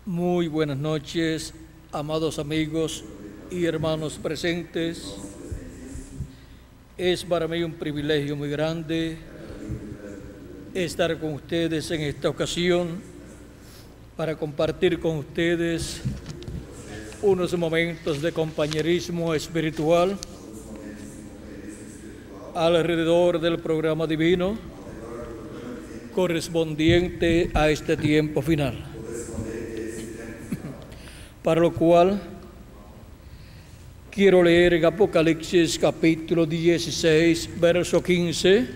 Muy buenas noches, amados amigos y hermanos presentes. Es para mí un privilegio muy grande estar con ustedes en esta ocasión para compartir con ustedes unos momentos de compañerismo espiritual alrededor del programa divino correspondiente a este tiempo final. Para lo cual quiero leer en Apocalipsis capítulo 16, verso 15,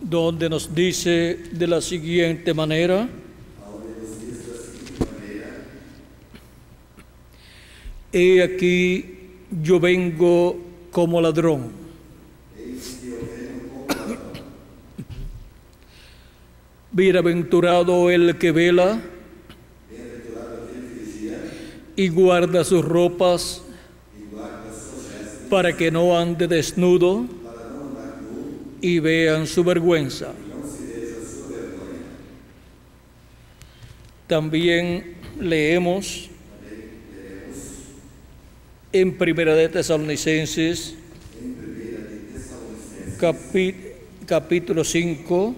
donde nos dice de la siguiente manera: He aquí yo vengo como ladrón. Bienaventurado el que vela y guarda sus ropas para que no ande desnudo y vean su vergüenza. También leemos en Primera de Tesalonicenses capítulo 5,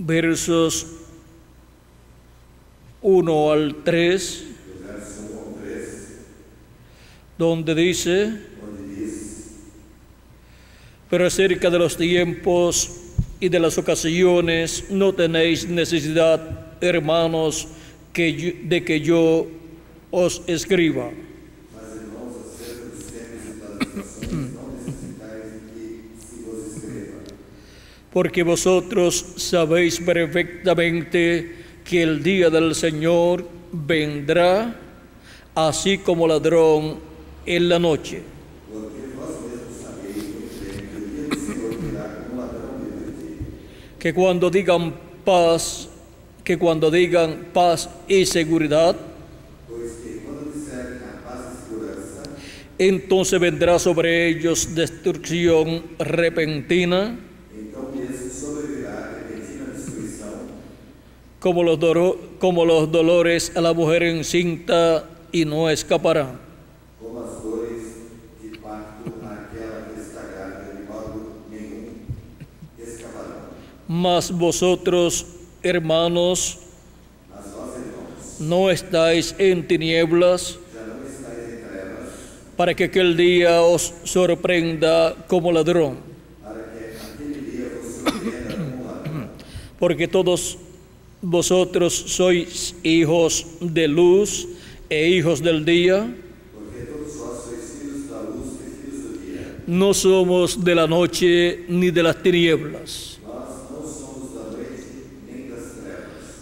versos 1 al 3, donde dice: pero acerca de los tiempos y de las ocasiones no tenéis necesidad, hermanos, de que yo os escriba. Porque vosotros sabéis perfectamente que el día del Señor vendrá así como ladrón en la noche. Que cuando digan paz y seguridad, entonces vendrá sobre ellos destrucción repentina, como los dolores a la mujer encinta, y no escaparán. Mas vosotros, hermanos, no estáis en tinieblas, para que aquel día os sorprenda como ladrón. Porque todos vosotros sois hijos de luz e hijos del día. No somos de la noche ni de las tinieblas.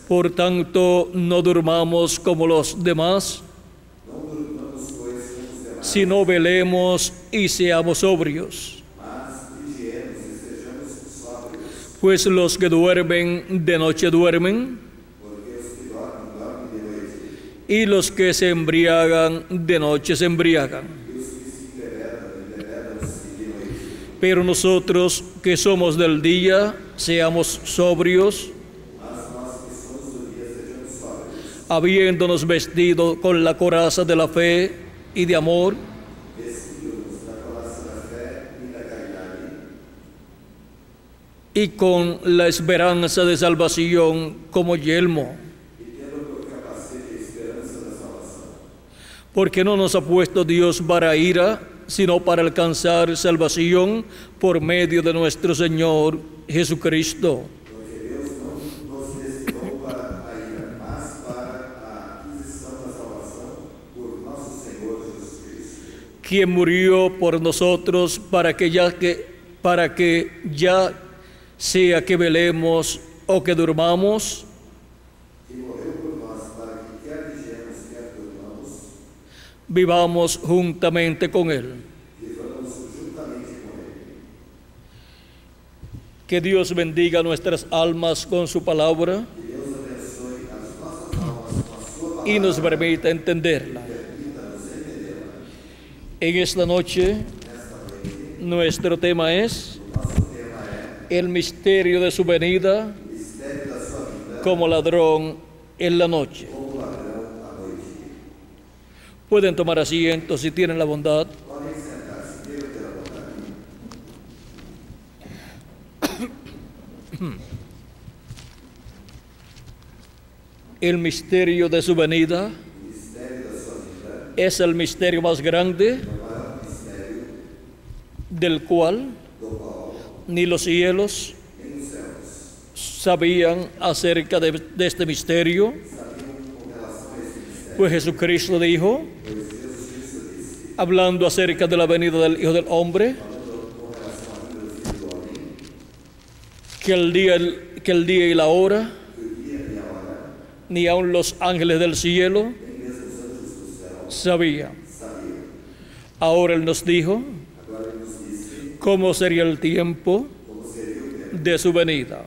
Por tanto, no durmamos como los demás, sino velemos y seamos sobrios. Pues los que duermen de noche duermen, y los que se embriagan de noche se embriagan. Pero nosotros que somos del día, seamos sobrios, habiéndonos vestido con la coraza de la fe y de amor, y con la esperanza de salvación como yelmo. Porque no nos ha puesto Dios para ira, sino para alcanzar salvación por medio de nuestro Señor Jesucristo, quien murió por nosotros para que ya sea que velemos o que durmamos, vivamos juntamente con Él. Que Dios bendiga nuestras almas con su palabra y nos permita entenderla. En esta noche Nuestro tema es el misterio de su venida como ladrón en la noche. Pueden tomar asiento si tienen la bondad. El misterio de su venida es el misterio más grande, del cual ni los cielos sabían acerca de este misterio, pues Jesucristo dijo, hablando acerca de la venida del Hijo del Hombre, que el día y la hora, ni aun los ángeles del cielo sabían. Ahora Él nos dijo cómo sería el tiempo de su venida.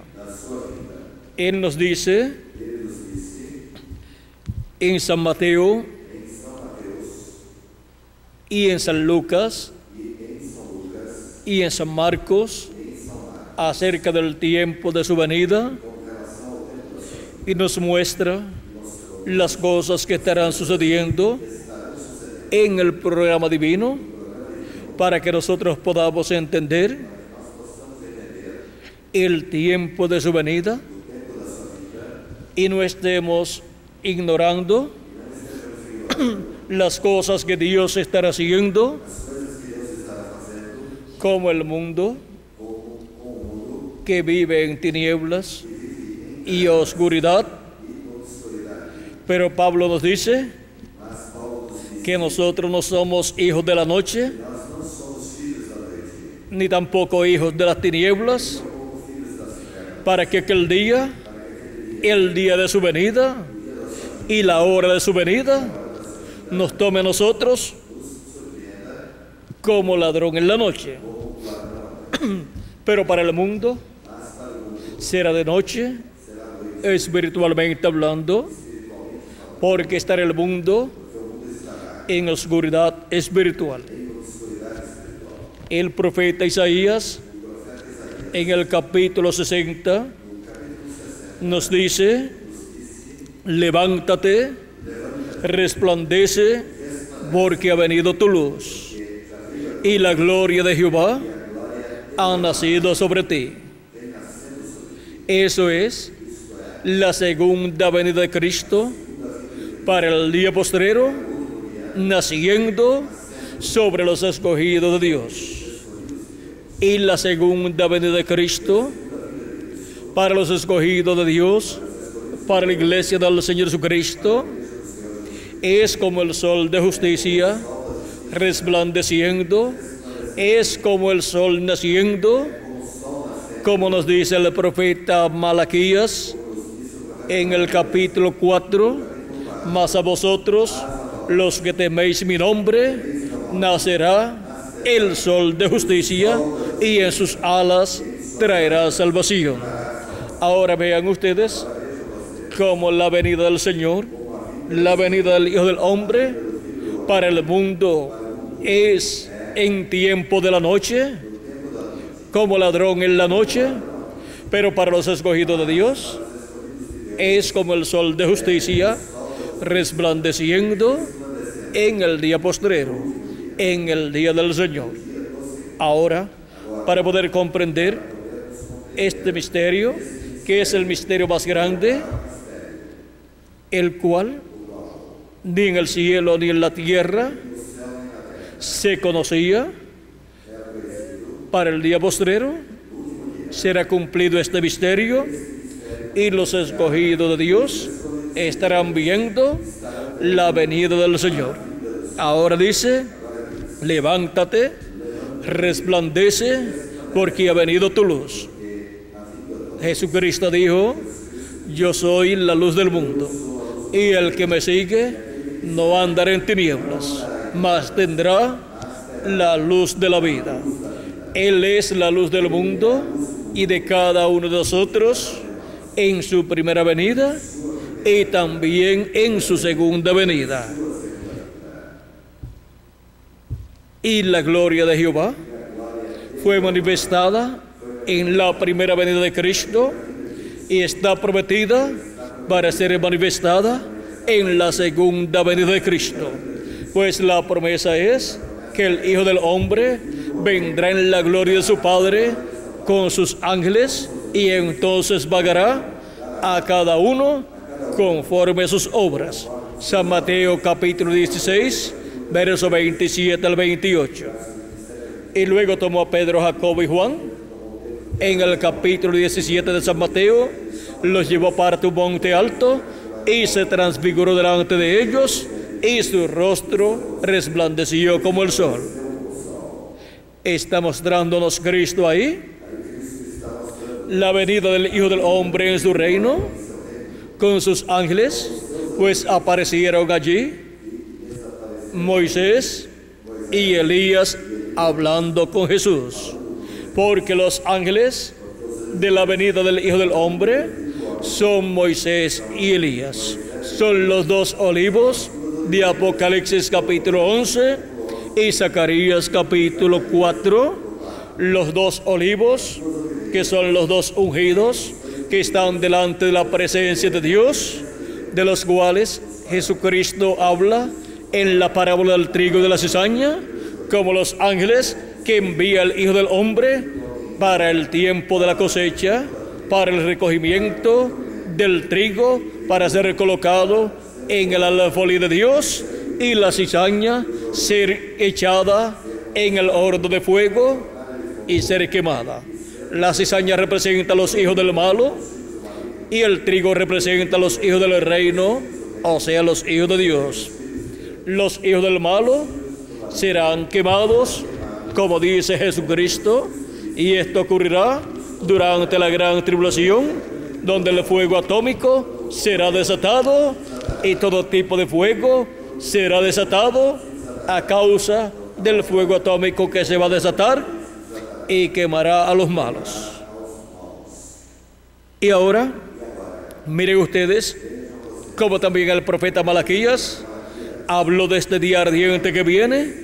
Él nos dice en San Mateo y en San Lucas y en San Marcos acerca del tiempo de su venida, y nos muestra las cosas que estarán sucediendo en el programa divino para que nosotros podamos entender el tiempo de su venida y no estemos ignorando las cosas que Dios estará haciendo, como el mundo que vive en tinieblas y oscuridad. Pero Pablo nos dice que nosotros no somos hijos de la noche, ni tampoco hijos de las tinieblas, para que aquel día, el día de su venida y la hora de su venida, nos tome a nosotros como ladrón en la noche. Pero para el mundo será de noche, espiritualmente hablando, porque estará el mundo en oscuridad espiritual. El profeta Isaías, en el capítulo 60, nos dice: levántate, resplandece, porque ha venido tu luz, y la gloria de Jehová ha nacido sobre ti. Eso es la segunda venida de Cristo para el día postrero, naciendo sobre los escogidos de Dios. Y la segunda venida de Cristo para los escogidos de Dios, para la iglesia del Señor Jesucristo, es como el sol de justicia resplandeciendo, es como el sol naciendo, como nos dice el profeta Malaquías en el capítulo 4, mas a vosotros, los que teméis mi nombre, nacerá el sol de justicia, y en sus alas traerá salvación. Ahora vean ustedes cómo la venida del Señor, la venida del Hijo del Hombre, para el mundo es en tiempo de la noche, como ladrón en la noche, pero para los escogidos de Dios es como el sol de justicia resplandeciendo en el día postrero, en el día del Señor. Ahora, para poder comprender este misterio, que es el misterio más grande, el cual ni en el cielo ni en la tierra se conocía, para el día postrero será cumplido este misterio y los escogidos de Dios estarán viendo la venida del Señor. Ahora dice: levántate, resplandece, porque ha venido tu luz. Jesucristo dijo: yo soy la luz del mundo, y el que me sigue no andará en tinieblas, mas tendrá la luz de la vida. Él es la luz del mundo y de cada uno de nosotros en su primera venida y también en su segunda venida. Y la gloria de Jehová fue manifestada en la primera venida de Cristo y está prometida para ser manifestada en la segunda venida de Cristo. Pues la promesa es que el Hijo del Hombre vendrá en la gloria de su Padre con sus ángeles y entonces pagará a cada uno conforme a sus obras. San Mateo capítulo 16, verso 27 al 28. Y luego tomó a Pedro, Jacobo y Juan en el capítulo 17 de San Mateo, los llevó aparte a un monte alto y se transfiguró delante de ellos y su rostro resplandeció como el sol. ¿Está mostrándonos Cristo ahí? La venida del Hijo del Hombre en su reino con sus ángeles, pues aparecieron allí Moisés y Elías hablando con Jesús, porque los ángeles de la venida del Hijo del Hombre son Moisés y Elías. Son los dos olivos de Apocalipsis capítulo 11 y Zacarías capítulo 4, los dos olivos que son los dos ungidos que están delante de la presencia de Dios, de los cuales Jesucristo habla en la parábola del trigo y de la cizaña, como los ángeles que envía el Hijo del Hombre para el tiempo de la cosecha, para el recogimiento del trigo, para ser colocado en el alfolí de Dios, y la cizaña ser echada en el horno de fuego y ser quemada. La cizaña representa a los hijos del malo y el trigo representa a los hijos del reino, o sea, los hijos de Dios. Los hijos del malo serán quemados, como dice Jesucristo, y esto ocurrirá durante la gran tribulación, donde el fuego atómico será desatado y todo tipo de fuego será desatado a causa del fuego atómico que se va a desatar y quemará a los malos. Y ahora, miren ustedes como también el profeta Malaquías habló de este día ardiente que viene,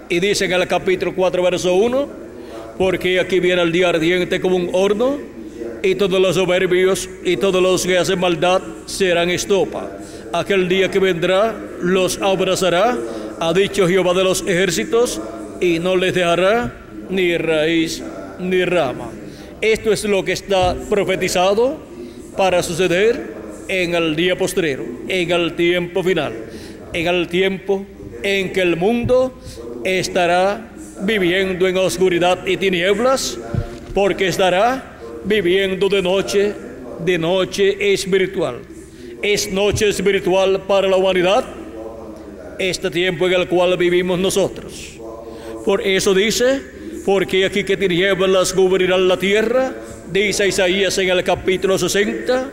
y dice en el capítulo 4, verso 1, porque aquí viene el día ardiente como un horno, y todos los soberbios y todos los que hacen maldad serán estopa. Aquel día que vendrá los abrazará, ha dicho Jehová de los ejércitos, y no les dejará ni raíz ni rama. Esto es lo que está profetizado para suceder en el día postrero, en el tiempo final, en el tiempo en que el mundo estará viviendo en oscuridad y tinieblas, porque estará viviendo de noche espiritual. Es noche espiritual para la humanidad, este tiempo en el cual vivimos nosotros. Por eso dice, porque aquí que tinieblas cubrirán la tierra, dice Isaías en el capítulo 60,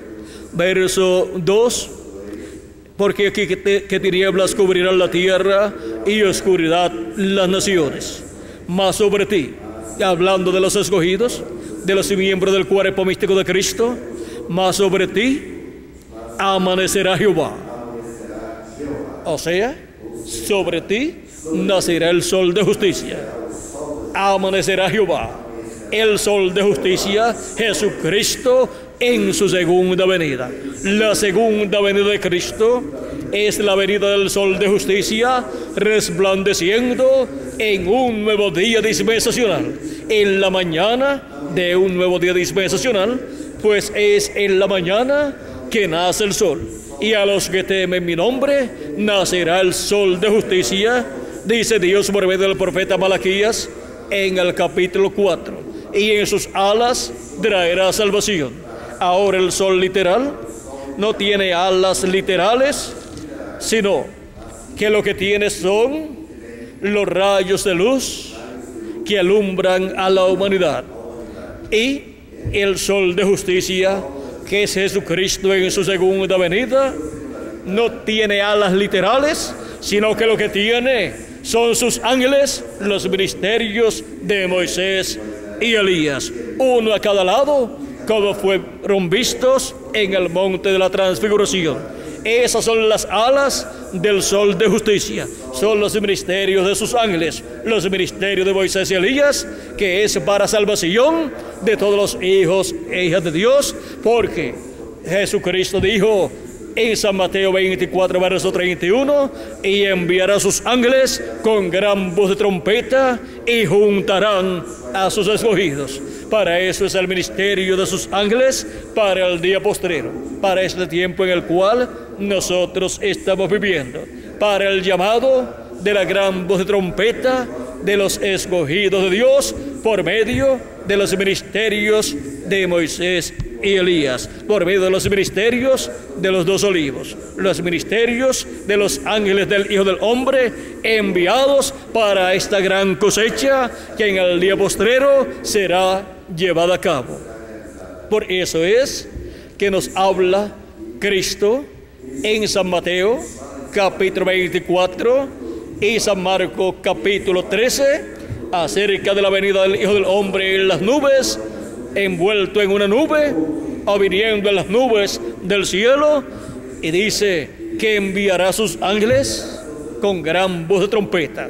verso 2, porque aquí que tinieblas cubrirán la tierra y oscuridad las naciones. Mas sobre ti, hablando de los escogidos, de los miembros del cuerpo místico de Cristo, mas sobre ti amanecerá Jehová. O sea, sobre ti nacerá el sol de justicia. Amanecerá Jehová, el sol de justicia, Jesucristo en su segunda venida. La segunda venida de Cristo es la venida del sol de justicia resplandeciendo en un nuevo día dispensacional, en la mañana de un nuevo día dispensacional, pues es en la mañana que nace el sol, y a los que temen mi nombre nacerá el sol de justicia, dice Dios por medio del profeta Malaquías en el capítulo 4, y en sus alas traerá salvación. Ahora el sol literal no tiene alas literales, sino que lo que tiene son los rayos de luz que alumbran a la humanidad, y el sol de justicia, que es Jesucristo en su segunda venida, no tiene alas literales, sino que lo que tiene son sus ángeles, los ministerios de Moisés y Elías, uno a cada lado, como fueron vistos en el monte de la transfiguración. Esas son las alas del sol de justicia. Son los ministerios de sus ángeles, los ministerios de Moisés y Elías, que es para salvación de todos los hijos e hijas de Dios, porque Jesucristo dijo en San Mateo 24, verso 31, y enviará a sus ángeles con gran voz de trompeta y juntarán a sus escogidos. Para eso es el ministerio de sus ángeles para el día postrero, para este tiempo en el cual nosotros estamos viviendo, para el llamado de la gran voz de trompeta de los escogidos de Dios por medio de los ministerios de Moisés y Elías, por medio de los ministerios de los dos olivos, los ministerios de los ángeles del Hijo del Hombre, enviados para esta gran cosecha que en el día postrero será llevada a cabo. Por eso es que nos habla Cristo en San Mateo capítulo 24 y San Marcos capítulo 13 acerca de la venida del Hijo del Hombre en las nubes, envuelto en una nube o viniendo en las nubes del cielo, y dice que enviará a sus ángeles con gran voz de trompeta.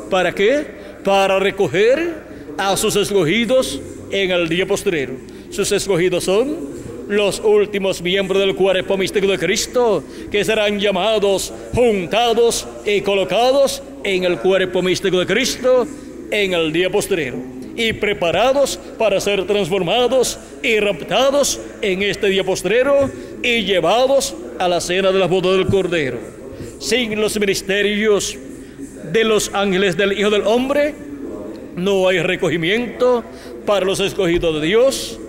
¿Para qué? Para recoger a sus escogidos en el día postrero. Sus escogidos son los últimos miembros del cuerpo místico de Cristo, que serán llamados, juntados y colocados en el cuerpo místico de Cristo en el día postrero, y preparados para ser transformados y raptados en este día postrero y llevados a la cena de la boda del Cordero. Sin los ministerios de los ángeles del Hijo del Hombre, no hay recogimiento para los escogidos de Dios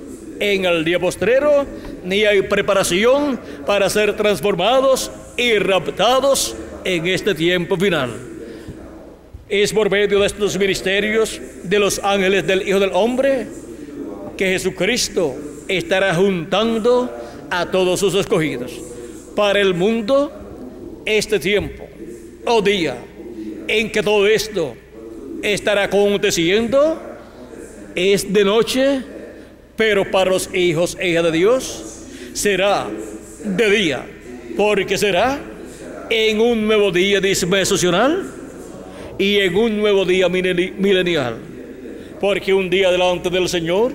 en el día postrero, ni hay preparación para ser transformados y raptados en este tiempo final. Es por medio de estos ministerios de los ángeles del Hijo del Hombre que Jesucristo estará juntando a todos sus escogidos. Para el mundo, este tiempo o día en que todo esto estará aconteciendo es de noche, pero para los hijos e hijas de Dios será de día, porque será en un nuevo día dispensacional y en un nuevo día milenial, porque un día delante del Señor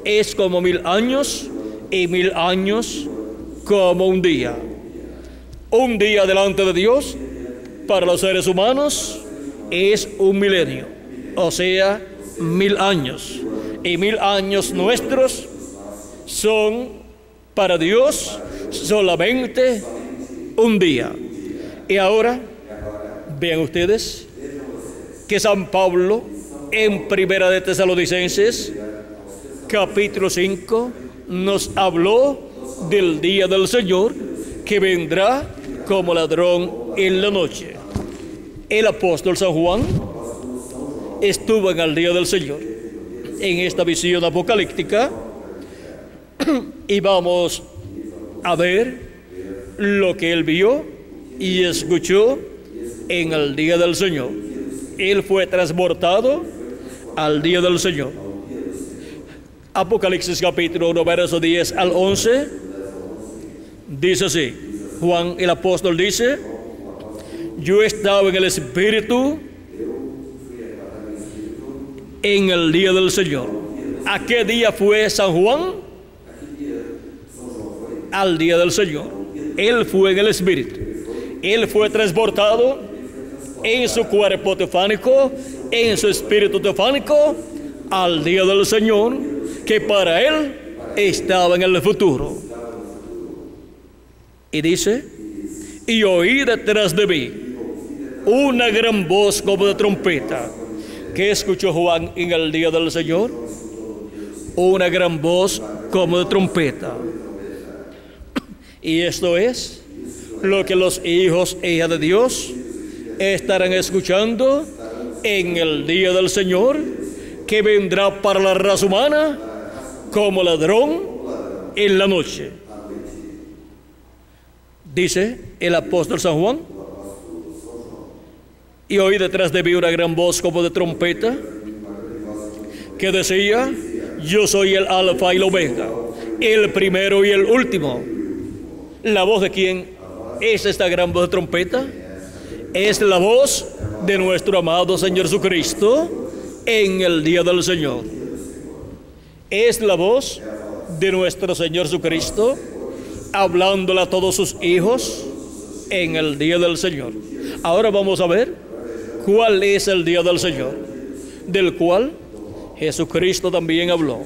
es como 1000 años y 1000 años como un día. Un día delante de Dios para los seres humanos es un milenio, o sea, 1000 años, y 1000 años nuestros son para Dios solamente un día. Y ahora vean ustedes que San Pablo en Primera de Tesalonicenses capítulo 5 nos habló del día del Señor que vendrá como ladrón en la noche. El apóstol San Juan estuvo en el día del Señor en esta visión apocalíptica y vamos a ver lo que él vio y escuchó en el día del Señor. Él fue transportado al día del Señor. Apocalipsis capítulo 1, verso 10 al 11, dice así. Juan el apóstol dice: yo estaba en el Espíritu en el día del Señor. ¿A qué día fue San Juan? Al día del Señor. Él fue en el Espíritu. Él fue transportado en su cuerpo teofánico, en su espíritu teofánico, al día del Señor, que para él estaba en el futuro. Y dice: y oí detrás de mí una gran voz como de trompeta. ¿Qué escuchó Juan en el día del Señor? Una gran voz como de trompeta. Y esto es lo que los hijos e hijas de Dios estarán escuchando en el día del Señor, que vendrá para la raza humana como ladrón en la noche. Dice el apóstol San Juan: y oí detrás de mí una gran voz como de trompeta que decía: yo soy el alfa y el omega, el primero y el último. ¿La voz de quién? ¿Es esta gran voz de trompeta? Es la voz de nuestro amado Señor Jesucristo en el día del Señor. Es la voz de nuestro Señor Jesucristo hablándole a todos sus hijos en el día del Señor. Ahora vamos a ver cuál es el día del Señor, del cual Jesucristo también habló.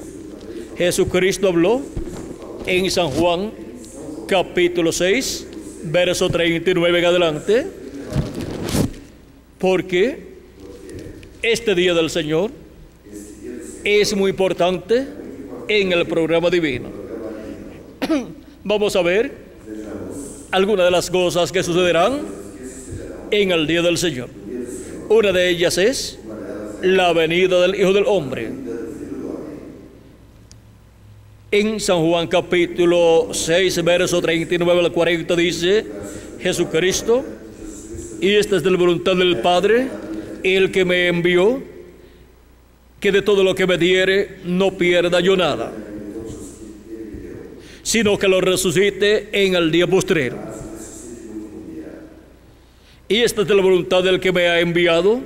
Jesucristo habló en San Juan capítulo 6, verso 39 en adelante, porque este día del Señor es muy importante en el programa divino. Vamos a ver algunas de las cosas que sucederán en el día del Señor. Una de ellas es la venida del Hijo del Hombre. En San Juan capítulo 6, verso 39 al 40 dice Jesucristo: y esta es de la voluntad del Padre, el que me envió, que de todo lo que me diere no pierda yo nada, sino que lo resucite en el día postrero. Y esta es de la voluntad del que me ha enviado,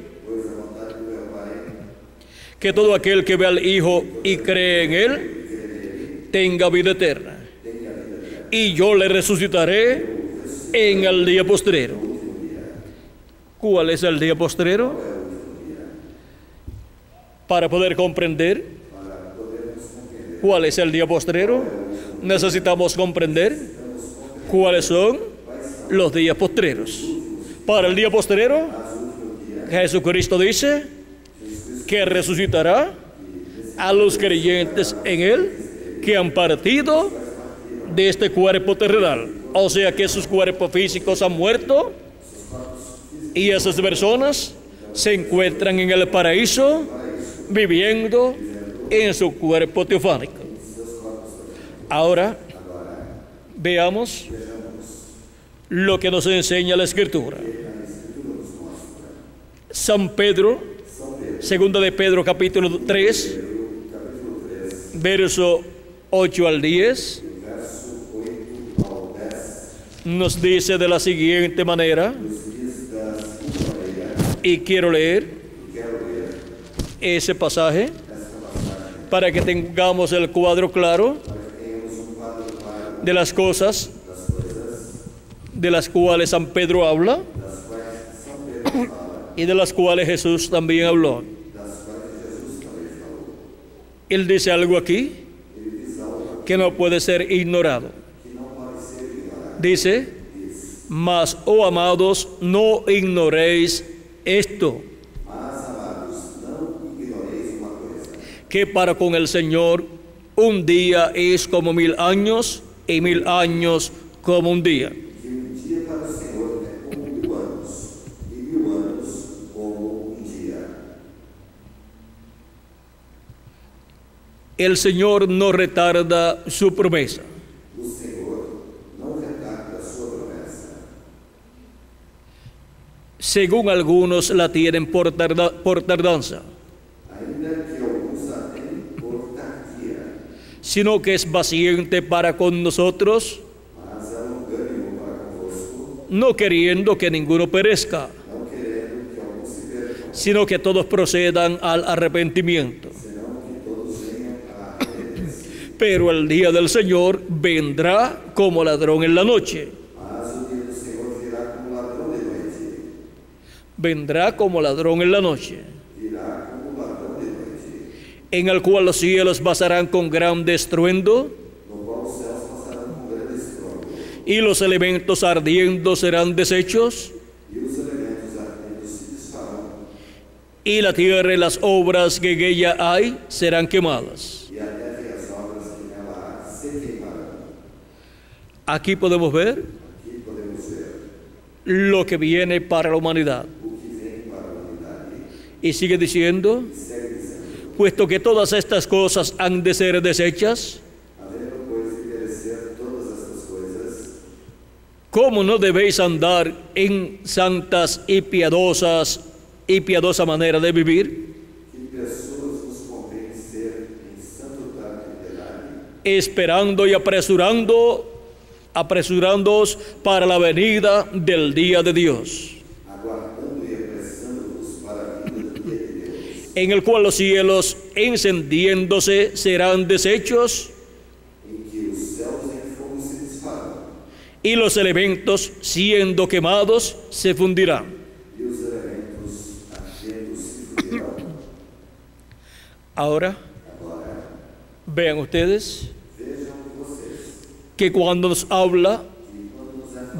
que todo aquel que ve al Hijo y cree en Él tenga vida eterna, y yo le resucitaré en el día postrero. ¿Cuál es el día postrero? Para poder comprender cuál es el día postrero, necesitamos comprender cuáles son los días postreros. Para el día postrero, Jesucristo dice que resucitará a los creyentes en Él que han partido de este cuerpo terrenal. O sea que sus cuerpos físicos han muerto y esas personas se encuentran en el paraíso viviendo en su cuerpo teofánico. Ahora veamos lo que nos enseña la Escritura. San Pedro, segunda de Pedro capítulo 3, verso 8 al 10, nos dice de la siguiente manera, y quiero leer ese pasaje para que tengamos el cuadro claro de las cosas de las cuales San Pedro habla y de las cuales Jesús también habló. Él dice algo aquí que no puede ser ignorado. Dice: mas, oh amados, no ignoréis esto, que para con el Señor un día es como 1000 años y 1000 años como un día. El Señor no retarda su promesa. Según algunos la tienen por tardanza, sino que es paciente para con nosotros, no queriendo que ninguno perezca, sino que todos procedan al arrepentimiento. Pero el día del Señor vendrá como ladrón en la noche. Vendrá como ladrón en la noche, en el cual los cielos pasarán con grande estruendo, y los elementos ardiendo serán deshechos, y la tierra y las obras que en ella hay serán quemadas. Aquí podemos ver lo que viene para la humanidad. Y sigue diciendo: puesto que todas estas cosas han de ser deshechas, ¿cómo no debéis andar en santas y piadosa manera de vivir? Esperando y apresurando apresurándoos para la venida del día de Dios, en el cual los cielos, encendiéndose, serán deshechos, y los elementos, siendo quemados, se fundirán. Ahora, vean ustedes que cuando nos habla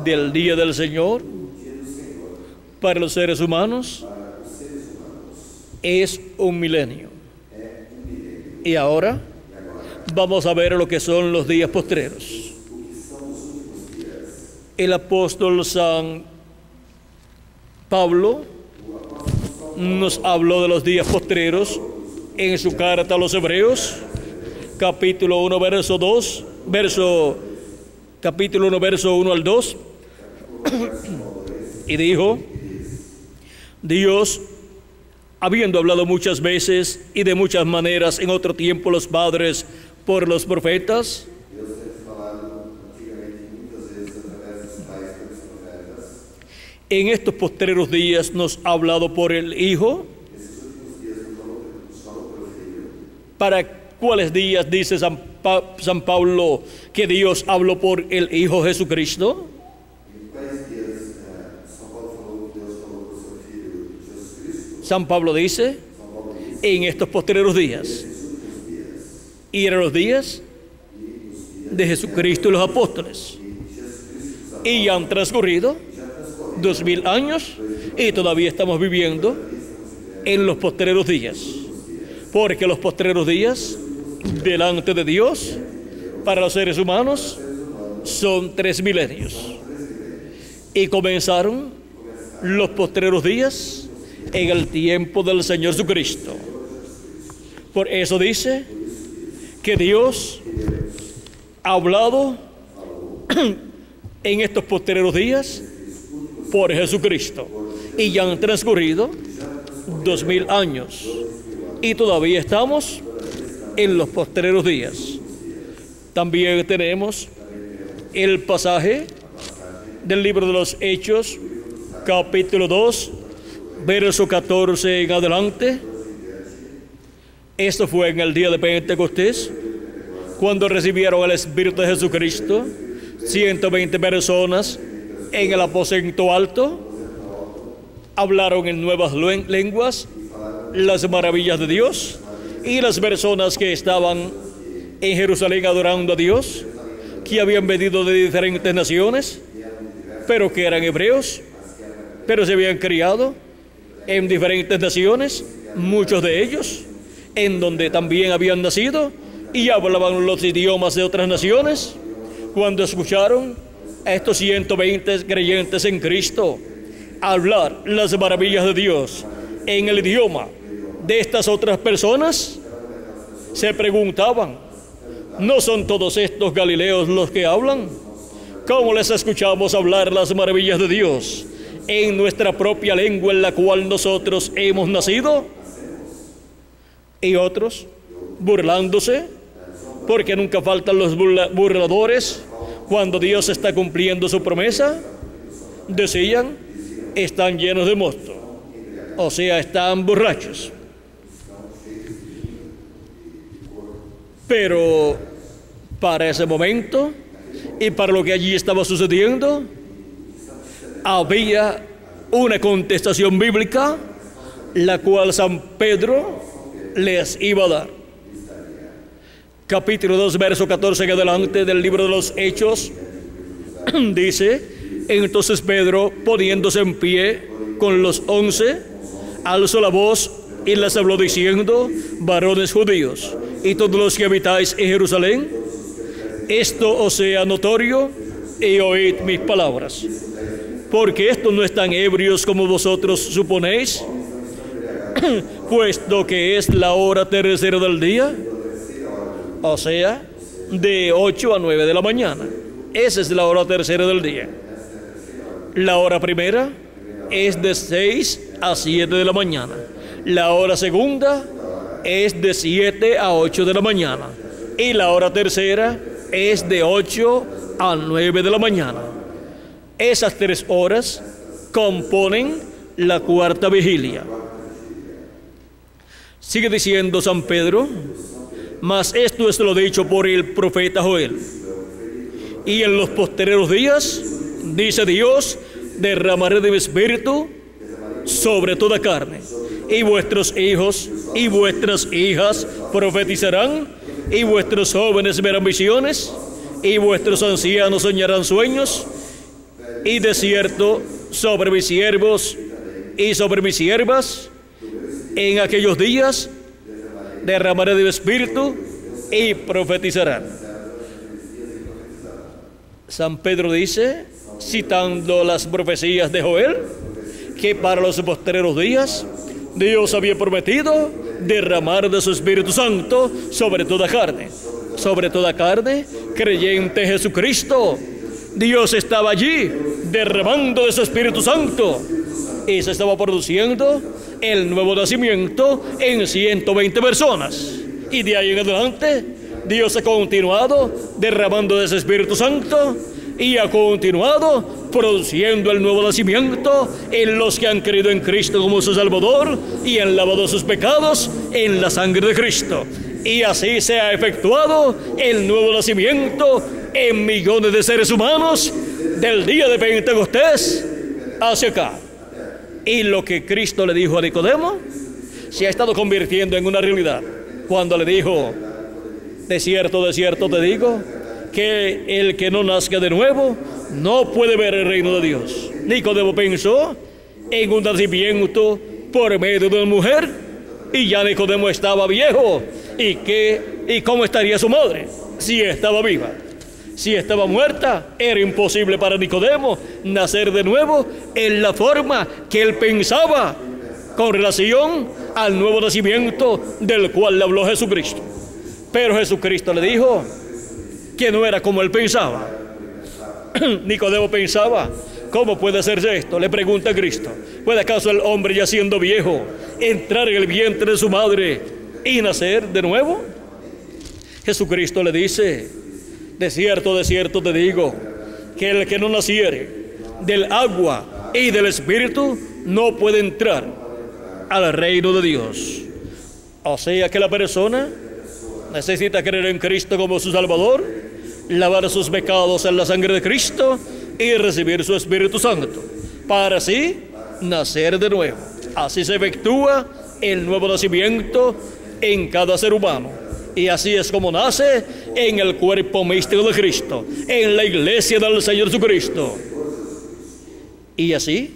del día del Señor para los seres humanos, es un milenio. Y ahora vamos a ver lo que son los días postreros. El apóstol San Pablo nos habló de los días postreros en su carta a los Hebreos, capítulo 1, capítulo 1, verso 1 al 2, y dijo: Dios, habiendo hablado muchas veces y de muchas maneras en otro tiempo los padres por los profetas, en estos postreros días nos ha hablado por el Hijo. ¿Para cuáles días dice San Pablo que Dios habló por el Hijo Jesucristo? San Pablo dice, en estos postreros días. Y eran los días de Jesucristo y los apóstoles. Y ya han transcurrido 2000 años y todavía estamos viviendo en los postreros días. Porque los postreros días delante de Dios para los seres humanos son 3 milenios. Y comenzaron los postreros días en el tiempo del Señor Jesucristo. Por eso dice que Dios ha hablado en estos postreros días por Jesucristo. Y ya han transcurrido 2000 años. Y todavía estamos en los postreros días. También tenemos el pasaje del libro de los Hechos, capítulo 2, verso 14 en adelante. Esto fue en el día de Pentecostés, cuando recibieron el Espíritu de Jesucristo, 120 personas en el aposento alto hablaron en nuevas lenguas las maravillas de Dios, y las personas que estaban en Jerusalén adorando a Dios, que habían venido de diferentes naciones, pero que eran hebreos, pero se habían criado en diferentes naciones, muchos de ellos, en donde también habían nacido y hablaban los idiomas de otras naciones. Cuando escucharon a estos 120 creyentes en Cristo hablar las maravillas de Dios en el idioma de estas otras personas, se preguntaban: ¿no son todos estos galileos los que hablan? ¿Cómo les escuchamos hablar las maravillas de Dios en nuestra propia lengua en la cual nosotros hemos nacido? Y otros, burlándose, porque nunca faltan los burladores cuando Dios está cumpliendo su promesa, decían: están llenos de mosto, o sea, están borrachos. Pero para ese momento y para lo que allí estaba sucediendo, había una contestación bíblica, la cual San Pedro les iba a dar. Capítulo 2, verso 14 en adelante del libro de los Hechos, dice: entonces Pedro, poniéndose en pie con los 11, alzó la voz y les habló diciendo: varones judíos y todos los que habitáis en Jerusalén, esto os sea notorio, y oíd mis palabras, porque estos no están ebrios como vosotros suponéis, puesto que es la hora tercera del día, o sea, de 8 a 9 de la mañana. Esa es la hora tercera del día. La hora primera es de 6 a 7 de la mañana. La hora segunda es de 7 a 8 de la mañana. Y la hora tercera es de 8 a 9 de la mañana. Esas 3 horas componen la cuarta vigilia. Sigue diciendo San Pedro: mas esto es lo dicho por el profeta Joel. Y en los postreros días, dice Dios, derramaré de mi espíritu sobre toda carne, y vuestros hijos y vuestras hijas profetizarán, y vuestros jóvenes verán visiones, y vuestros ancianos soñarán sueños, y de cierto sobre mis siervos y sobre mis siervas en aquellos días derramaré de mi espíritu y profetizarán. San Pedro dice, citando las profecías de Joel, que para los postreros días Dios había prometido derramar de su Espíritu Santo sobre toda carne creyente en Jesucristo. Dios estaba allí derramando de su Espíritu Santo y se estaba produciendo el nuevo nacimiento en 120 personas. Y de ahí en adelante Dios ha continuado derramando de su Espíritu Santo y ha continuado produciendo el nuevo nacimiento en los que han creído en Cristo como su Salvador y han lavado sus pecados en la sangre de Cristo. Y así se ha efectuado el nuevo nacimiento en millones de seres humanos del día de Pentecostés hacia acá. Y lo que Cristo le dijo a Nicodemo se ha estado convirtiendo en una realidad cuando le dijo: de cierto te digo que el que no nazca de nuevo no puede ver el reino de Dios. Nicodemo pensó en un nacimiento por medio de una mujer, y ya Nicodemo estaba viejo. ¿Y cómo estaría su madre si estaba viva? Si estaba muerta, era imposible para Nicodemo nacer de nuevo en la forma que él pensaba con relación al nuevo nacimiento del cual le habló Jesucristo. Pero Jesucristo le dijo que no era como él pensaba. Nicodemo pensaba: ¿cómo puede hacerse esto? Le pregunta a Cristo: ¿puede acaso el hombre, ya siendo viejo, entrar en el vientre de su madre y nacer de nuevo? Jesucristo le dice: de cierto te digo que el que no naciere del agua y del Espíritu no puede entrar al reino de Dios. O sea que la persona necesita creer en Cristo como su Salvador, lavar sus pecados en la sangre de Cristo y recibir su Espíritu Santo, para así nacer de nuevo. Así se efectúa el nuevo nacimiento en cada ser humano. Y así es como nace en el cuerpo místico de Cristo, en la iglesia del Señor Jesucristo. Y así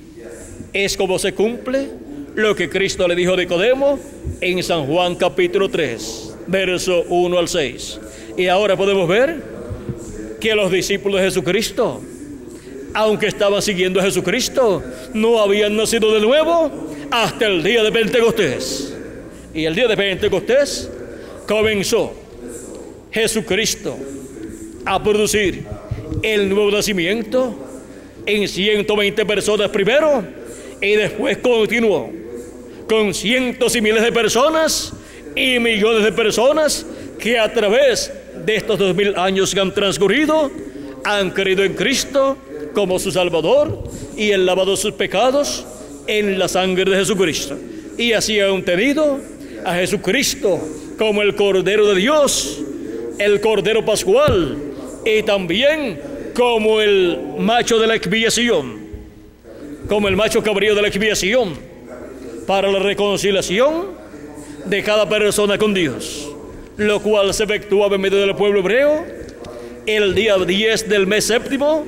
es como se cumple lo que Cristo le dijo a Nicodemo en San Juan capítulo 3, verso 1 al 6. Y ahora podemos ver que los discípulos de Jesucristo, aunque estaban siguiendo a Jesucristo, no habían nacido de nuevo hasta el día de Pentecostés. Y el día de Pentecostés comenzó Jesucristo a producir el nuevo nacimiento en 120 personas primero, y después continuó con cientos y miles de personas y millones de personas que a través de estos 2000 años que han transcurrido han creído en Cristo como su Salvador y han lavado sus pecados en la sangre de Jesucristo. Y así han tenido a Jesucristo como el Cordero de Dios, el Cordero Pascual, y también como el macho de la expiación, como el macho cabrío de la expiación, para la reconciliación de cada persona con Dios, lo cual se efectuaba en medio del pueblo hebreo el día 10 del mes séptimo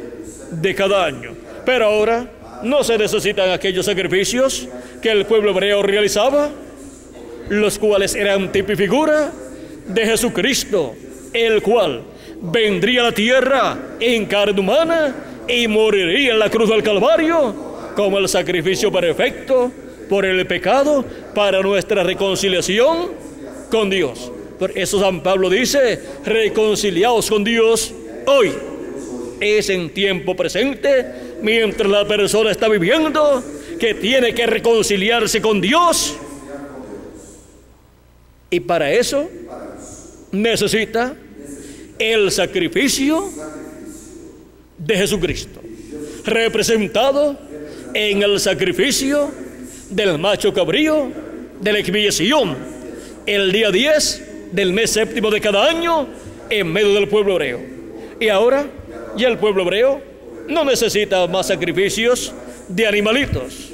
de cada año. Pero ahora no se necesitan aquellos sacrificios que el pueblo hebreo realizaba, los cuales eran tipo y figura de Jesucristo, el cual vendría a la tierra en carne humana y moriría en la cruz del Calvario como el sacrificio perfecto por el pecado para nuestra reconciliación con Dios. Por eso San Pablo dice: reconciliaos con Dios hoy. Es en tiempo presente, mientras la persona está viviendo, que tiene que reconciliarse con Dios. Y para eso necesita el sacrificio de Jesucristo, representado en el sacrificio del macho cabrío de la expiación, el día 10 del mes séptimo de cada año, en medio del pueblo hebreo. Y ahora ya el pueblo hebreo no necesita más sacrificios de animalitos,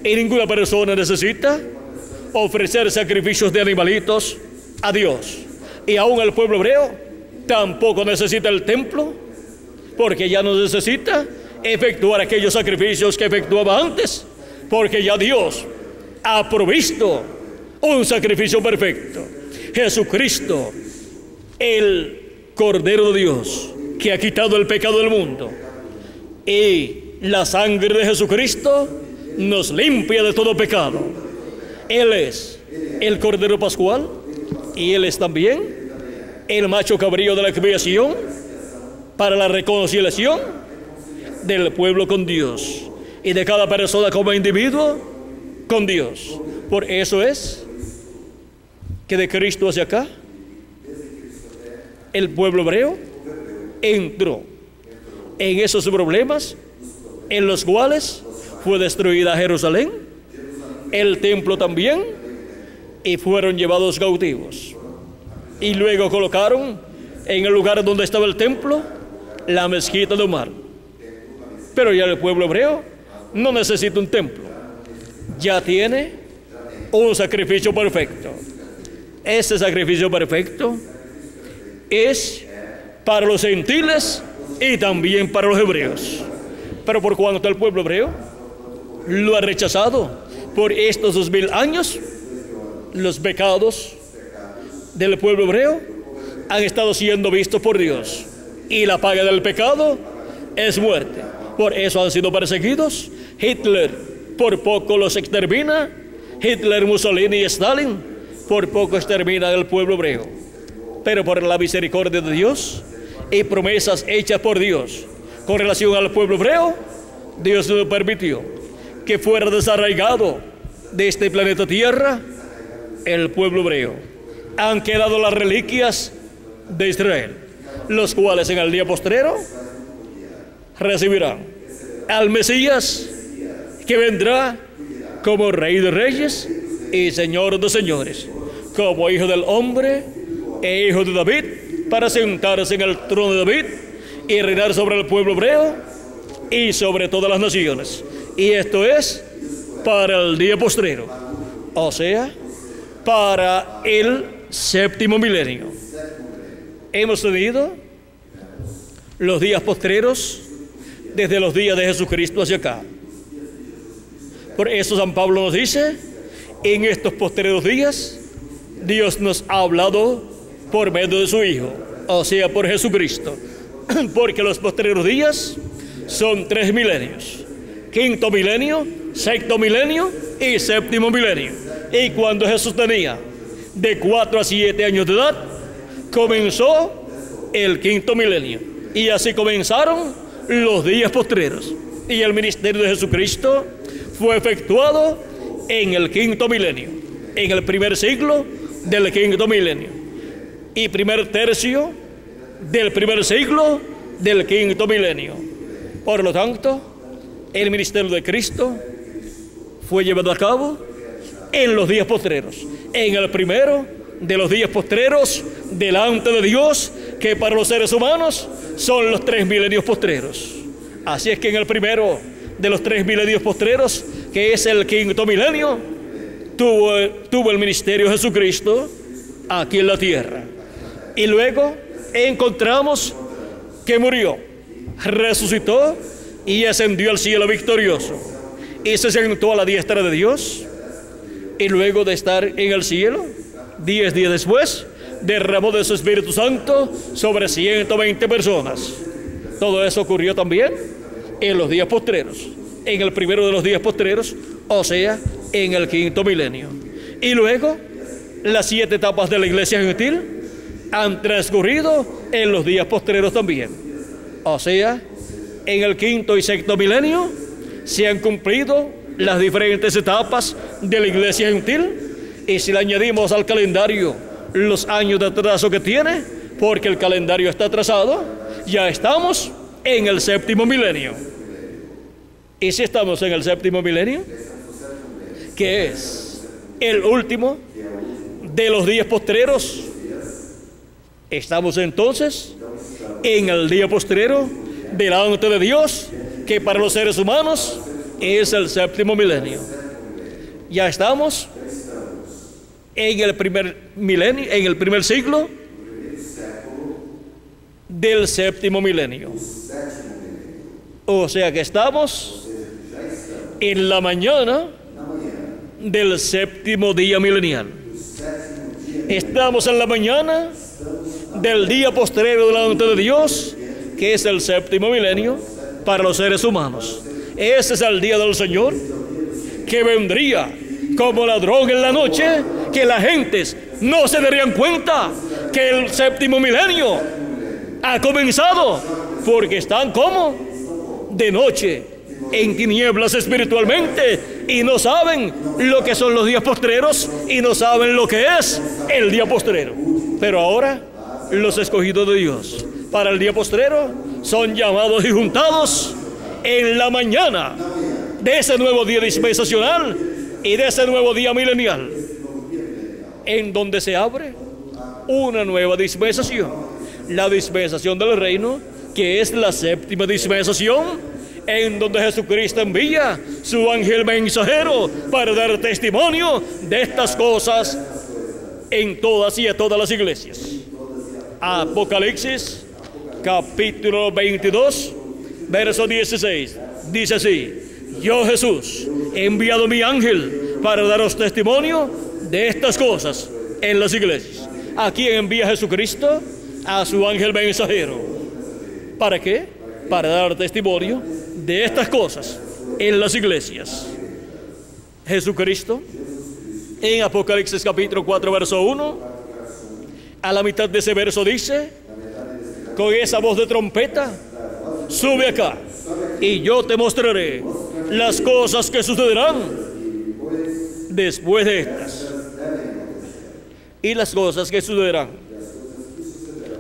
y ninguna persona necesita ofrecer sacrificios de animalitos a Dios. Y aún el pueblo hebreo tampoco necesita el templo, porque ya no necesita efectuar aquellos sacrificios que efectuaba antes, porque ya Dios ha provisto un sacrificio perfecto. Jesucristo, el Cordero de Dios, que ha quitado el pecado del mundo. Y la sangre de Jesucristo nos limpia de todo pecado. Él es el Cordero Pascual, y Él es también el macho cabrío de la expiación para la reconciliación del pueblo con Dios y de cada persona como individuo con Dios. Por eso es que de Cristo hacia acá el pueblo hebreo entró en esos problemas en los cuales fue destruida Jerusalén, el templo también, y fueron llevados cautivos. Y luego colocaron en el lugar donde estaba el templo la mezquita de Omar. Pero ya el pueblo hebreo no necesita un templo, ya tiene un sacrificio perfecto. Ese sacrificio perfecto es para los gentiles y también para los hebreos. Pero por cuanto el pueblo hebreo lo ha rechazado por estos 2000 años, los pecados del pueblo hebreo han estado siendo vistos por Dios, y la paga del pecado es muerte. Por eso han sido perseguidos. Hitler por poco los extermina. Hitler, Mussolini y Stalin por poco exterminan al pueblo hebreo. Pero por la misericordia de Dios y promesas hechas por Dios con relación al pueblo hebreo, Dios no permitió que fuera desarraigado de este planeta Tierra el pueblo hebreo. Han quedado las reliquias de Israel, los cuales en el día postrero recibirán al Mesías, que vendrá como Rey de Reyes y Señor de Señores, como Hijo del Hombre e Hijo de David, para sentarse en el trono de David y reinar sobre el pueblo hebreo y sobre todas las naciones. Y esto es para el día postrero, o sea, para el séptimo milenio. Hemos tenido los días postreros desde los días de Jesucristo hacia acá. Por eso San Pablo nos dice: en estos postreros días Dios nos ha hablado por medio de su Hijo, o sea, por Jesucristo. Porque los postreros días son 3 milenios: quinto milenio, sexto milenio y séptimo milenio. Y cuando Jesús tenía de 4 a 7 años de edad, comenzó el quinto milenio. Y así comenzaron los días postreros. Y el ministerio de Jesucristo fue efectuado en el quinto milenio, en el primer siglo del quinto milenio, y primer tercio del primer siglo del quinto milenio. Por lo tanto, el ministerio de Cristo fue llevado a cabo en los días postreros, en el primero de los días postreros delante de Dios, que para los seres humanos son los 3 milenios postreros. Así es que en el primero de los 3 milenios postreros, que es el quinto milenio, tuvo el ministerio de Jesucristo aquí en la tierra. Y luego encontramos que murió, resucitó y ascendió al cielo victorioso, y se sentó a la diestra de Dios. Y luego de estar en el cielo, 10 días después, derramó de su Espíritu Santo sobre 120 personas. Todo eso ocurrió también en los días postreros, en el primero de los días postreros, o sea, en el quinto milenio. Y luego, las 7 etapas de la iglesia gentil han transcurrido en los días postreros también. O sea, en el quinto y sexto milenio se han cumplido las diferentes etapas de la iglesia gentil. Y si le añadimos al calendario los años de atraso que tiene, porque el calendario está atrasado, ya estamos en el séptimo milenio. ¿Y si estamos en el séptimo milenio? Que es el último de los días postreros. Estamos entonces en el día postrero delante de Dios, que para los seres humanos es el séptimo milenio. Ya estamos en el primer milenio, en el primer siglo del séptimo milenio. O sea que estamos en la mañana del séptimo día milenial. Estamos en la mañana del día postrero delante de Dios, que es el séptimo milenio para los seres humanos. Ese es el día del Señor, que vendría como ladrón en la noche, que las gentes no se darían cuenta que el séptimo milenio ha comenzado, porque están como de noche, en tinieblas espiritualmente, y no saben lo que son los días postreros, y no saben lo que es el día postrero. Pero ahora los escogidos de Dios para el día postrero son llamados y juntados en la mañana de ese nuevo día dispensacional y de ese nuevo día milenial, en donde se abre una nueva dispensación, la dispensación del reino, que es la séptima dispensación, en donde Jesucristo envía su ángel mensajero para dar testimonio de estas cosas en todas y a todas las iglesias. Apocalipsis capítulo 22 verso 16 dice así: yo, Jesús, he enviado mi ángel para daros testimonio de estas cosas en las iglesias. ¿A quién envía Jesucristo? A su ángel mensajero. ¿Para qué? Para dar testimonio de estas cosas en las iglesias. Jesucristo, en Apocalipsis capítulo 4 verso 1, a la mitad de ese verso dice, con esa voz de trompeta, sube acá y yo te mostraré las cosas que sucederán después de estas. Y las cosas que sucederán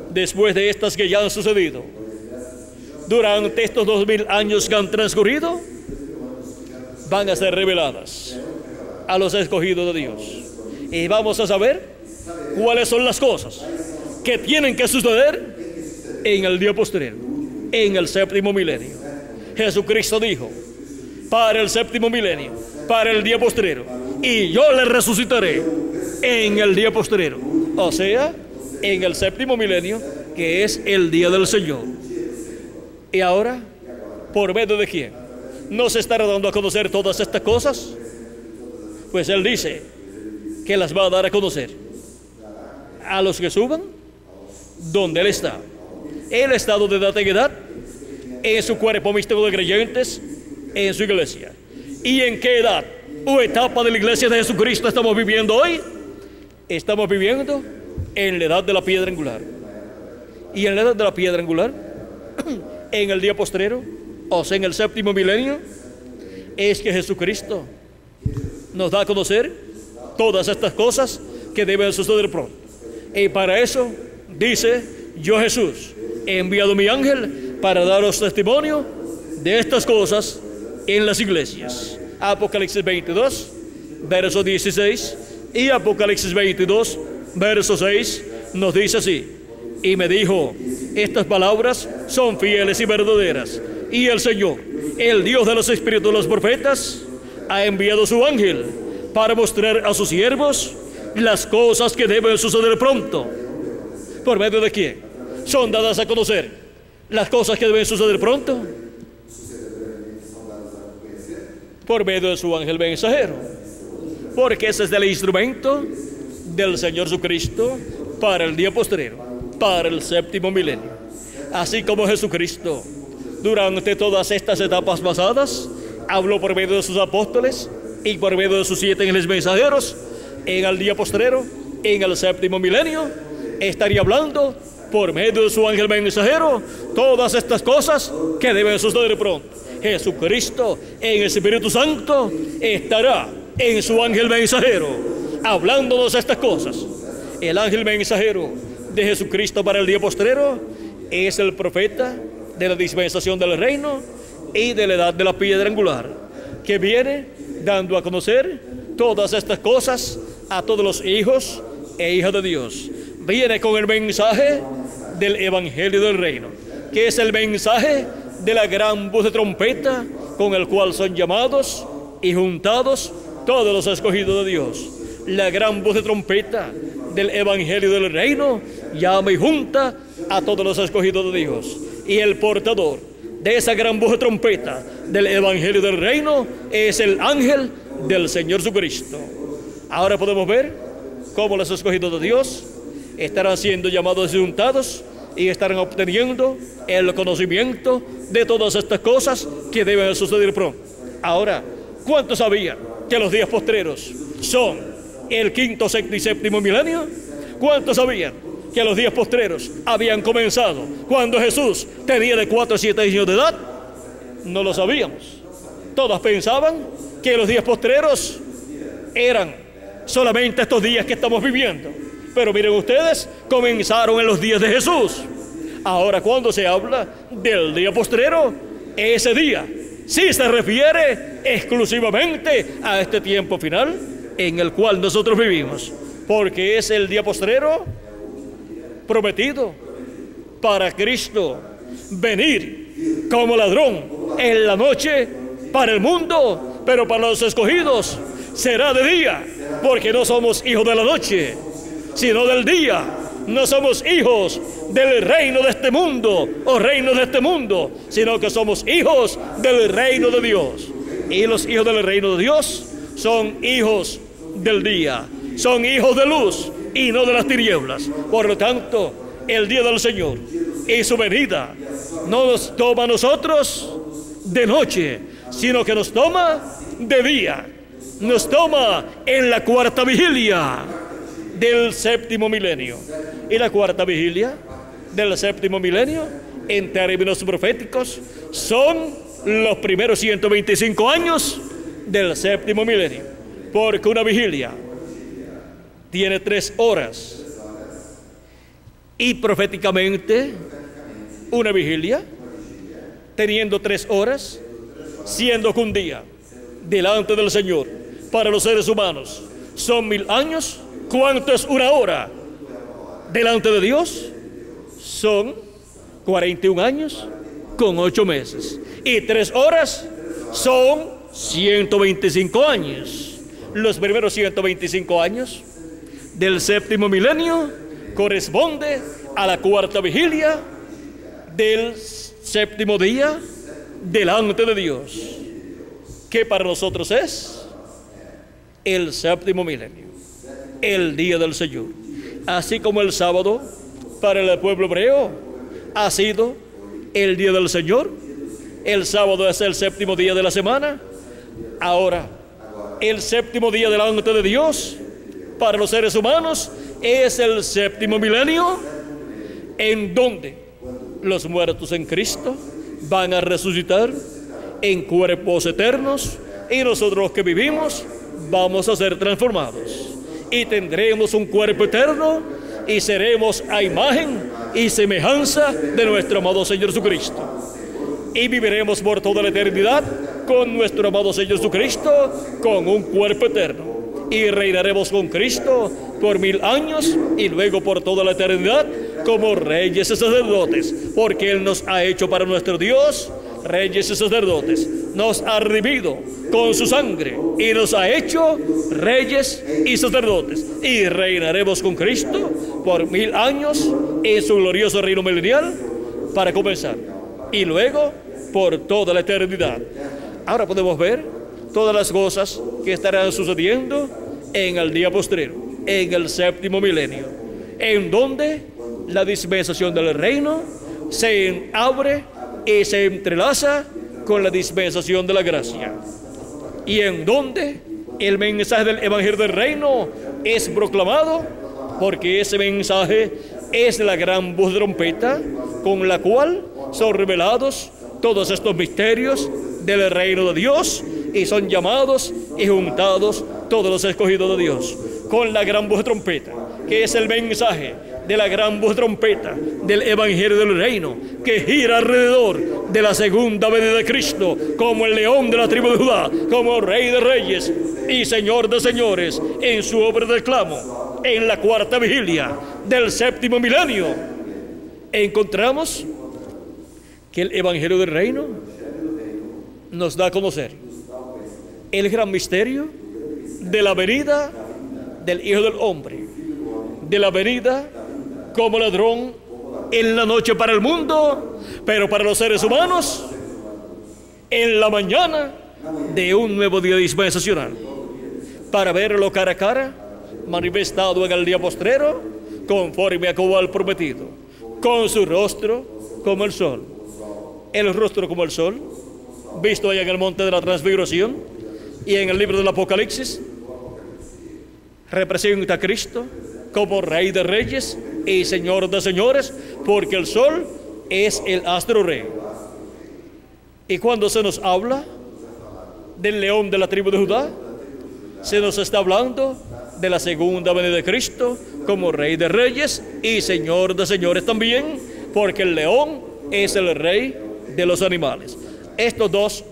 después de estas que ya han sucedido durante estos 2000 años que han transcurrido, van a ser reveladas a los escogidos de Dios. Y vamos a saber cuáles son las cosas que tienen que suceder en el día posterior, en el séptimo milenio. Jesucristo dijo, para el séptimo milenio, para el día postrero, y yo le resucitaré en el día postrero, o sea, en el séptimo milenio, que es el día del Señor. Y ahora, ¿por medio de quién nos estará dando a conocer todas estas cosas? Pues Él dice que las va a dar a conocer a los que suban donde Él está. El estado de edad en edad, en su cuerpo místico de creyentes, en su iglesia. ¿Y en qué edad o etapa de la iglesia de Jesucristo estamos viviendo hoy? Estamos viviendo en la edad de la piedra angular. Y en la edad de la piedra angular, en el día postrero, o sea, en el séptimo milenio, es que Jesucristo nos da a conocer todas estas cosas que deben suceder pronto. Y para eso dice, yo, Jesús, he enviado mi ángel para daros testimonio de estas cosas en las iglesias. Apocalipsis 22 verso 16 y Apocalipsis 22 verso 6 nos dice así: y me dijo, estas palabras son fieles y verdaderas, y el Señor, el Dios de los espíritus de los profetas, ha enviado su ángel para mostrar a sus siervos las cosas que deben suceder pronto. ¿Por medio de quién son dadas a conocer las cosas que deben suceder pronto? Por medio de su ángel mensajero, porque ese es el instrumento del Señor Jesucristo para el día postrero, para el séptimo milenio. Así como Jesucristo durante todas estas etapas pasadas habló por medio de sus apóstoles y por medio de sus 7 ángeles mensajeros, en el día postrero, en el séptimo milenio, estaría hablando por medio de su ángel mensajero todas estas cosas que deben suceder pronto. Jesucristo en el Espíritu Santo estará en su ángel mensajero hablándonos estas cosas. El ángel mensajero de Jesucristo para el día postrero es el profeta de la dispensación del reino y de la edad de la piedra angular, que viene dando a conocer todas estas cosas a todos los hijos e hijas de Dios. Viene con el mensaje del evangelio del reino, que es el mensaje de la gran voz de trompeta, con el cual son llamados y juntados todos los escogidos de Dios. La gran voz de trompeta del evangelio del reino llama y junta a todos los escogidos de Dios. Y el portador de esa gran voz de trompeta del evangelio del reino es el ángel del Señor Jesucristo. Ahora podemos ver cómo los escogidos de Dios estarán siendo llamados y juntados y estarán obteniendo el conocimiento de todas estas cosas que deben suceder pronto. Ahora, ¿cuántos sabían que los días postreros son el quinto, sexto y séptimo milenio? ¿Cuántos sabían que los días postreros habían comenzado cuando Jesús tenía de 4 a 7 años de edad? No lo sabíamos. Todos pensaban que los días postreros eran solamente estos días que estamos viviendo. Pero miren ustedes, comenzaron en los días de Jesús. Ahora, cuando se habla del día postrero, ese día sí se refiere exclusivamente a este tiempo final en el cual nosotros vivimos, porque es el día postrero prometido para Cristo venir como ladrón en la noche para el mundo, pero para los escogidos será de día, porque no somos hijos de la noche, sino del día. No somos hijos del reino de este mundo o reino de este mundo, sino que somos hijos del reino de Dios. Y los hijos del reino de Dios son hijos del día, son hijos de luz y no de las tinieblas. Por lo tanto, el día del Señor y su venida no nos toma a nosotros de noche, sino que nos toma de día. Nos toma en la cuarta vigilia del séptimo milenio. Y la cuarta vigilia del séptimo milenio, en términos proféticos, son los primeros 125 años del séptimo milenio. Porque una vigilia tiene 3 horas. Y proféticamente, una vigilia, teniendo 3 horas, siendo que un día delante del Señor para los seres humanos son 1000 años. ¿Cuánto es una hora delante de Dios? Son 41 años con 8 meses. Y 3 horas son 125 años. Los primeros 125 años del séptimo milenio corresponde a la cuarta vigilia del séptimo día delante de Dios, que para nosotros es el séptimo milenio, el día del Señor. Así como el sábado para el pueblo hebreo ha sido el día del Señor, el sábado es el séptimo día de la semana. Ahora, el séptimo día delante de Dios para los seres humanos es el séptimo milenio, en donde los muertos en Cristo van a resucitar en cuerpos eternos, y nosotros los que vivimos vamos a ser transformados y tendremos un cuerpo eterno y seremos a imagen y semejanza de nuestro amado Señor Jesucristo, y viviremos por toda la eternidad con nuestro amado Señor Jesucristo con un cuerpo eterno, y reinaremos con Cristo por 1000 años y luego por toda la eternidad como reyes y sacerdotes, porque Él nos ha hecho para nuestro Dios reyes y sacerdotes, nos ha redimido con su sangre y nos ha hecho reyes y sacerdotes, y reinaremos con Cristo por 1000 años en su glorioso reino milenial para comenzar, y luego por toda la eternidad. Ahora podemos ver todas las cosas que estarán sucediendo en el día postrero, en el séptimo milenio, en donde la dispensación del reino se abre y se entrelaza con la dispensación de la gracia, y en donde el mensaje del evangelio del reino es proclamado, porque ese mensaje es la gran voz de trompeta con la cual son revelados todos estos misterios del reino de Dios, y son llamados y juntados todos los escogidos de Dios con la gran voz de trompeta, que es el mensaje de la gran voz de trompeta del Evangelio del Reino, que gira alrededor de la segunda venida de Cristo, como el león de la tribu de Judá, como Rey de Reyes y Señor de Señores, en su obra de clamo, en la cuarta vigilia del séptimo milenio, encontramos que el Evangelio del Reino nos da a conocer el gran misterio de la venida del Hijo del Hombre, de la venida como ladrón en la noche para el mundo, pero para los seres humanos en la mañana de un nuevo día dispensacional, para verlo cara a cara, manifestado en el día postrero, conforme a como al prometido, con su rostro como el sol. El rostro como el sol, visto allá en el monte de la transfiguración y en el libro del Apocalipsis, representa a Cristo como Rey de Reyes y Señor de Señores, porque el sol es el astro rey. Y cuando se nos habla del león de la tribu de Judá, se nos está hablando de la segunda venida de Cristo como Rey de Reyes y Señor de Señores también, porque el león es el rey de los animales. Estos dos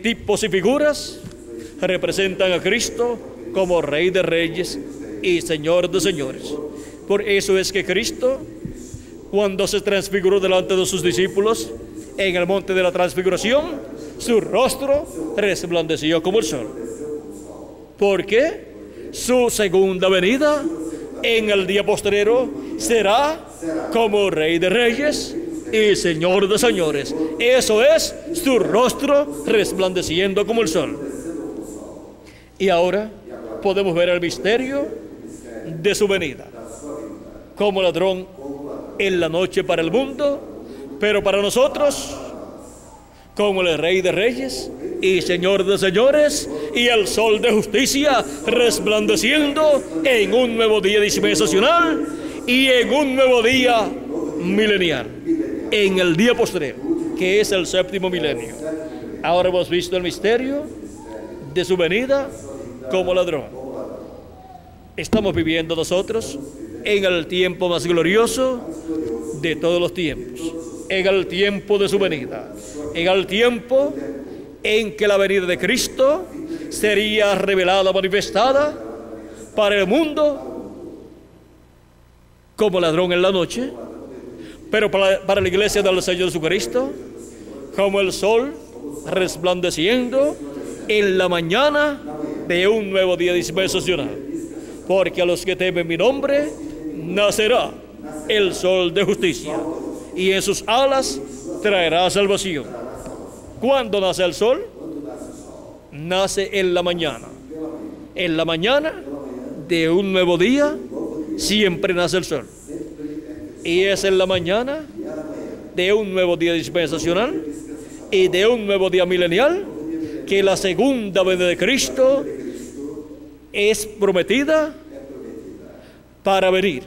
tipos y figuras representan a Cristo como Rey de Reyes y Señor de Señores. Por eso es que Cristo, cuando se transfiguró delante de sus discípulos en el monte de la transfiguración, su rostro resplandeció como el sol, porque su segunda venida en el día postrero será como Rey de Reyes y Señor de Señores. Eso es su rostro resplandeciendo como el sol. Y ahora podemos ver el misterio de su venida como ladrón en la noche para el mundo, pero para nosotros como el Rey de Reyes y Señor de Señores, y el sol de justicia resplandeciendo en un nuevo día dispensacional y en un nuevo día milenial, en el día postrero, que es el séptimo milenio. Ahora hemos visto el misterio de su venida como ladrón. Estamos viviendo nosotros en el tiempo más glorioso de todos los tiempos, en el tiempo de su venida, en el tiempo en que la venida de Cristo sería revelada, manifestada para el mundo como ladrón en la noche, pero para la iglesia del Señor Jesucristo como el sol resplandeciendo en la mañana de un nuevo día dispensacional, porque a los que temen mi nombre nacerá el sol de justicia y en sus alas traerá salvación. ¿Cuándo nace el sol? Nace en la mañana. En la mañana de un nuevo día siempre nace el sol. Y es en la mañana de un nuevo día dispensacional y de un nuevo día milenial que la segunda venida de Cristo es prometida para venir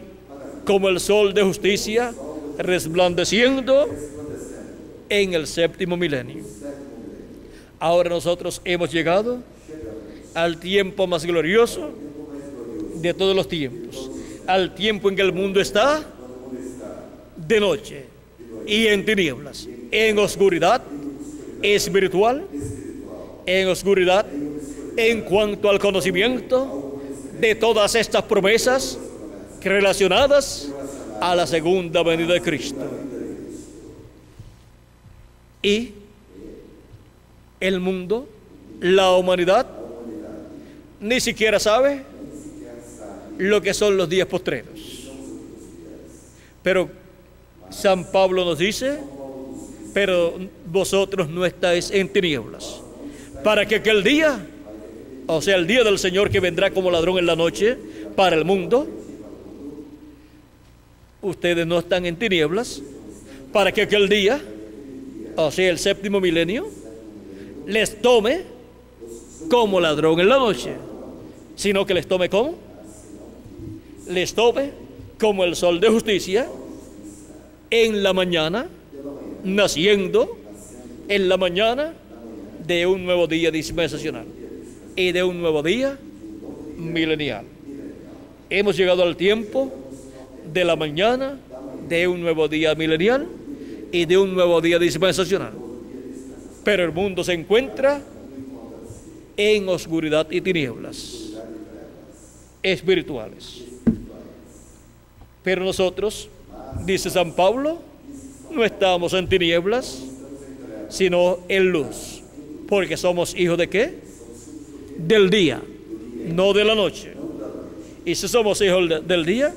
como el sol de justicia resplandeciendo en el séptimo milenio. Ahora nosotros hemos llegado al tiempo más glorioso de todos los tiempos, al tiempo en que el mundo está de noche y en tinieblas, en oscuridad espiritual, en oscuridad en cuanto al conocimiento de todas estas promesas relacionadas a la segunda venida de Cristo. Y el mundo, la humanidad, ni siquiera sabe lo que son los días postreros. Pero San Pablo nos dice: pero vosotros no estáis en tinieblas, para que aquel día, o sea, el día del Señor que vendrá como ladrón en la noche para el mundo, ustedes no están en tinieblas, para que aquel día, o sea, el séptimo milenio, les tome como ladrón en la noche, sino que les tome como, les tome como el sol de justicia en la mañana, naciendo en la mañana de un nuevo día dispensacional y de un nuevo día milenial. Hemos llegado al tiempo de la mañana de un nuevo día milenial y de un nuevo día dispensacional. Pero el mundo se encuentra en oscuridad y tinieblas espirituales. Pero nosotros, dice San Pablo, no estamos en tinieblas, sino en luz. Porque somos hijos ¿de qué? Del día, no de la noche. Y si somos hijos del día,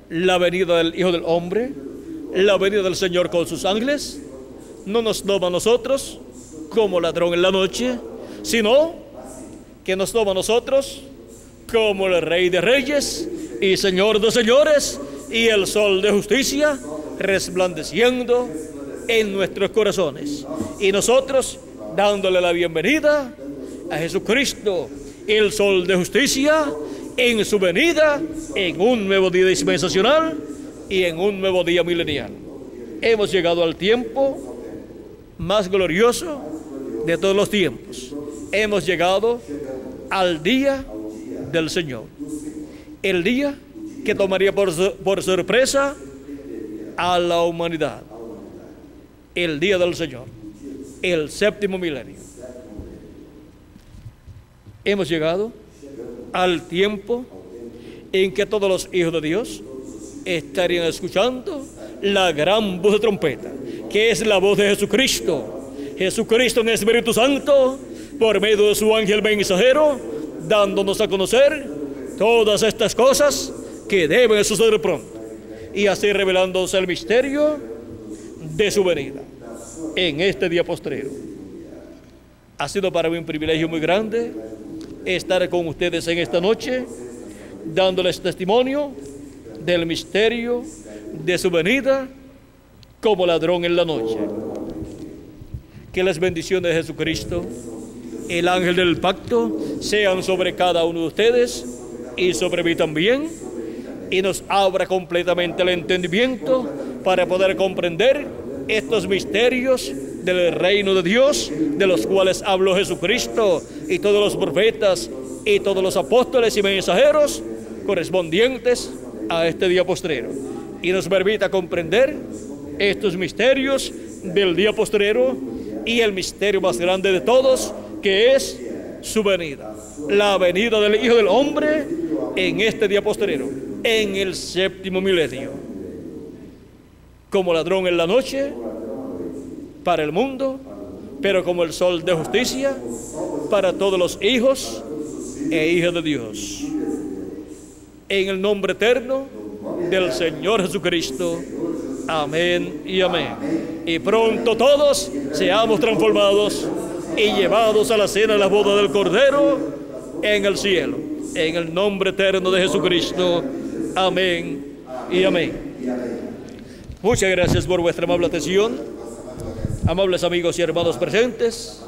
la venida del Hijo del Hombre, la venida del Señor con sus ángeles, no nos toma a nosotros como ladrón en la noche, sino que nos toma a nosotros como el Rey de Reyes y Señor de Señores, y el sol de justicia resplandeciendo en nuestros corazones. Y nosotros dándole la bienvenida a Jesucristo, el sol de justicia, en su venida, en un nuevo día dispensacional y en un nuevo día milenial. Hemos llegado al tiempo más glorioso de todos los tiempos. Hemos llegado al día del Señor, el día que tomaría por sorpresa a la humanidad, el día del Señor, el séptimo milenio. Hemos llegado al tiempo en que todos los hijos de Dios estarían escuchando la gran voz de trompeta, que es la voz de Jesucristo. Jesucristo en el Espíritu Santo, por medio de su ángel mensajero, dándonos a conocer todas estas cosas que deben suceder pronto, y así revelándose el misterio de su venida en este día postrero. Ha sido para mí un privilegio muy grande estar con ustedes en esta noche, dándoles testimonio del misterio de su venida como ladrón en la noche. Que las bendiciones de Jesucristo, el ángel del pacto, sean sobre cada uno de ustedes y sobre mí también, y nos abra completamente el entendimiento para poder comprender estos misterios del reino de Dios, de los cuales habló Jesucristo y todos los profetas y todos los apóstoles y mensajeros correspondientes a este día postrero, y nos permita comprender estos misterios del día postrero y el misterio más grande de todos, que es su venida, la venida del Hijo del Hombre en este día postrero, en el séptimo milenio, como ladrón en la noche para el mundo, pero como el sol de justicia para todos los hijos e hijas de Dios. En el nombre eterno del Señor Jesucristo. Amén y amén. Y pronto todos seamos transformados y llevados a la cena de la boda del Cordero en el cielo. En el nombre eterno de Jesucristo. Amén y amén. Muchas gracias por vuestra amable atención. Amables amigos y hermanos presentes.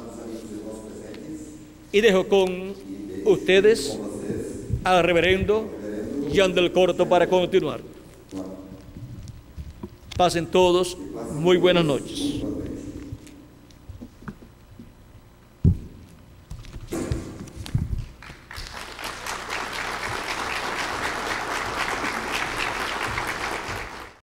Y dejo con ustedes al reverendo Jan del Corto para continuar. Pasen todos muy buenas noches.